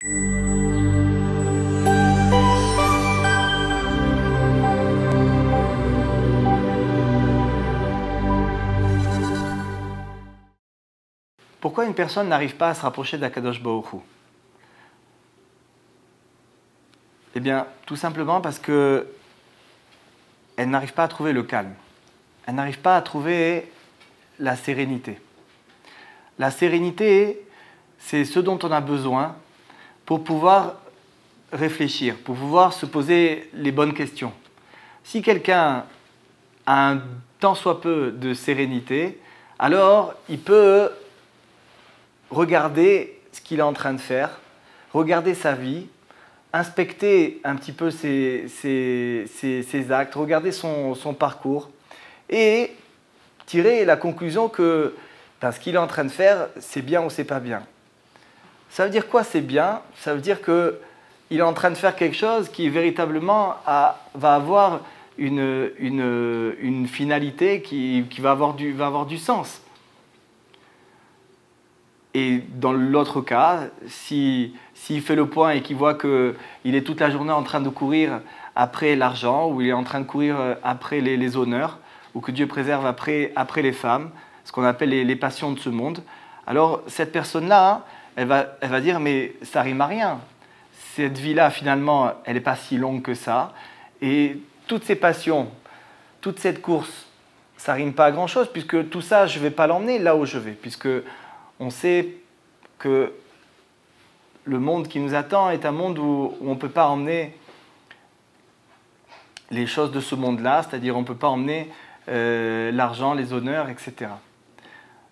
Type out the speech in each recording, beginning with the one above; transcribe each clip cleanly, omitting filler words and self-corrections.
Pourquoi une personne n'arrive pas à se rapprocher d'Akadosh Baruch Hu? Eh bien, tout simplement parce que elle n'arrive pas à trouver le calme. Elle n'arrive pas à trouver la sérénité. La sérénité, c'est ce dont on a besoin pour pouvoir réfléchir, pour pouvoir se poser les bonnes questions. Si quelqu'un a un tant soit peu de sérénité, alors il peut regarder ce qu'il est en train de faire, regarder sa vie, inspecter un petit peu ses actes, regarder son parcours et tirer la conclusion que ce qu'il est en train de faire, c'est bien ou c'est pas bien. Ça veut dire quoi c'est bien? Ça veut dire qu'il est en train de faire quelque chose qui véritablement va avoir une finalité qui va avoir du sens. Et dans l'autre cas, s'il fait le point et qu'il voit qu'il est toute la journée en train de courir après l'argent, ou il est en train de courir après les honneurs, ou que Dieu préserve après les femmes, ce qu'on appelle les passions de ce monde, alors cette personne-là, elle va dire « mais ça rime à rien. Cette vie-là, finalement, elle n'est pas si longue que ça. Et toutes ces passions, toute cette course, ça rime pas à grand-chose, puisque tout ça, je ne vais pas l'emmener là où je vais, puisque on sait que le monde qui nous attend est un monde où on ne peut pas emmener les choses de ce monde-là, c'est-à-dire on ne peut pas emmener l'argent, les honneurs, etc. »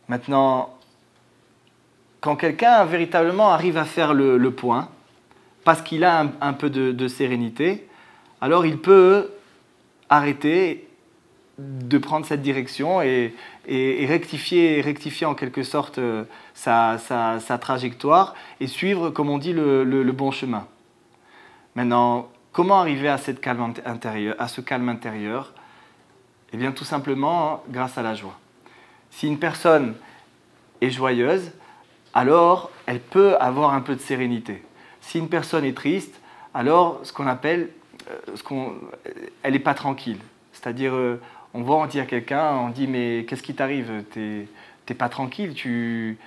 Maintenant, quand quelqu'un véritablement arrive à faire le point, parce qu'il a un peu de sérénité, alors il peut arrêter de prendre cette direction et rectifier en quelque sorte sa trajectoire et suivre, comme on dit, le bon chemin. Maintenant, comment arriver à ce calme intérieur? Eh bien, tout simplement grâce à la joie. Si une personne est joyeuse, alors elle peut avoir un peu de sérénité. Si une personne est triste, alors ce qu'on appelle, elle n'est pas tranquille. C'est-à-dire, on va en dire à quelqu'un, on dit « mais qu'est-ce qui t'arrive? T'es pas tranquille, tu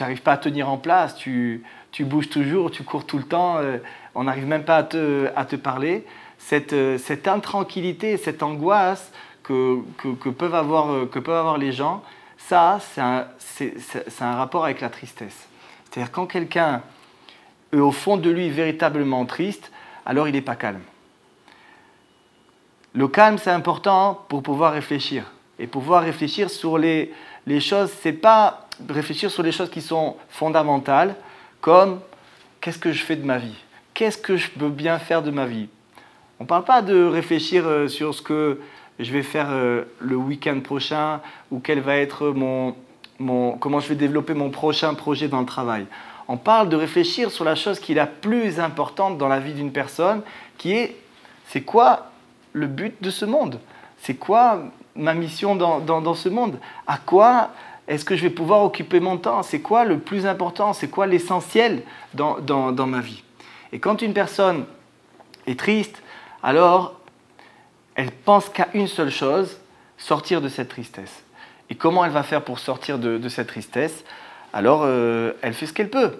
n'arrives pas à tenir en place, tu bouges toujours, tu cours tout le temps, on n'arrive même pas à te parler. » Cette intranquillité, cette angoisse que peuvent avoir les gens, ça, c'est un rapport avec la tristesse. C'est-à-dire quand quelqu'un est au fond de lui véritablement triste, alors il n'est pas calme. Le calme, c'est important pour pouvoir réfléchir. Et pouvoir réfléchir sur les choses, c'est pas réfléchir sur les choses qui sont fondamentales, comme qu'est-ce que je fais de ma vie? Qu'est-ce que je peux bien faire de ma vie? On ne parle pas de réfléchir sur ce que je vais faire le week-end prochain ou quel va être comment je vais développer mon prochain projet dans le travail. On parle de réfléchir sur la chose qui est la plus importante dans la vie d'une personne, qui est c'est quoi le but de ce monde? C'est quoi ma mission dans ce monde? À quoi est-ce que je vais pouvoir occuper mon temps? C'est quoi le plus important? C'est quoi l'essentiel dans ma vie? Et quand une personne est triste, alors elle pense qu'à une seule chose, sortir de cette tristesse. Et comment elle va faire pour sortir de cette tristesse? Alors, elle fait ce qu'elle peut.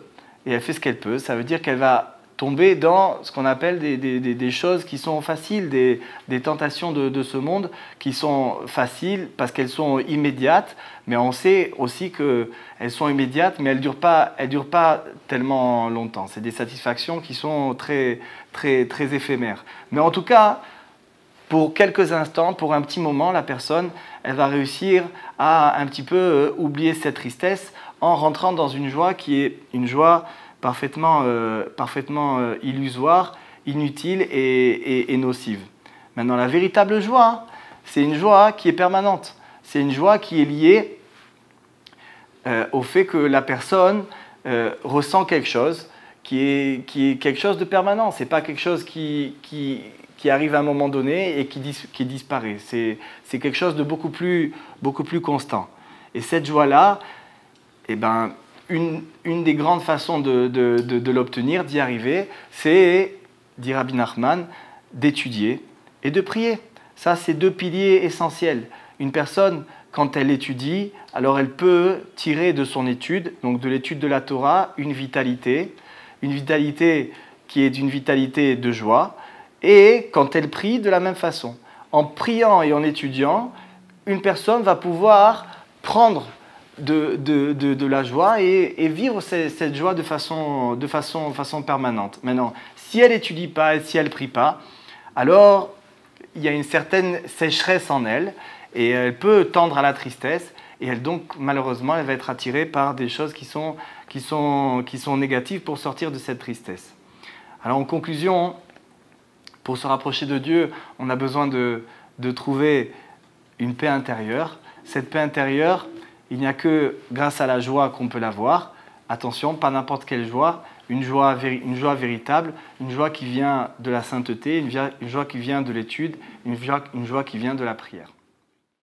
Et elle fait ce qu'elle peut, ça veut dire qu'elle va tomber dans ce qu'on appelle des choses qui sont faciles, des tentations de ce monde qui sont faciles parce qu'elles sont immédiates, mais on sait aussi qu'elles sont immédiates, mais elles durent pas tellement longtemps. C'est des satisfactions qui sont très, très, très éphémères. Mais en tout cas, pour quelques instants, pour un petit moment, la personne, elle va réussir à un petit peu oublier cette tristesse en rentrant dans une joie qui est une joie parfaitement illusoire, inutile et nocive. Maintenant, la véritable joie, c'est une joie qui est permanente. C'est une joie qui est liée au fait que la personne ressent quelque chose qui est quelque chose de permanent. Ce n'est pas quelque chose qui arrive à un moment donné et qui disparaît. C'est quelque chose de beaucoup plus constant. Et cette joie-là, eh ben, une des grandes façons de l'obtenir, d'y arriver, c'est, dit Rabbi Nachman, d'étudier et de prier. Ça, c'est deux piliers essentiels. Une personne, quand elle étudie, alors elle peut tirer de son étude, donc de l'étude de la Torah, une vitalité qui est une vitalité de joie, et quand elle prie, de la même façon. En priant et en étudiant, une personne va pouvoir prendre de la joie et vivre cette joie de façon permanente. Maintenant, si elle n'étudie pas et si elle ne prie pas, alors il y a une certaine sécheresse en elle et elle peut tendre à la tristesse et elle, donc malheureusement elle va être attirée par des choses qui sont négatives pour sortir de cette tristesse. Alors en conclusion, pour se rapprocher de Dieu, on a besoin de trouver une paix intérieure. Cette paix intérieure, il n'y a que grâce à la joie qu'on peut l'avoir. Attention, pas n'importe quelle joie, une joie véritable, une joie qui vient de la sainteté, une joie qui vient de l'étude, une joie qui vient de la prière.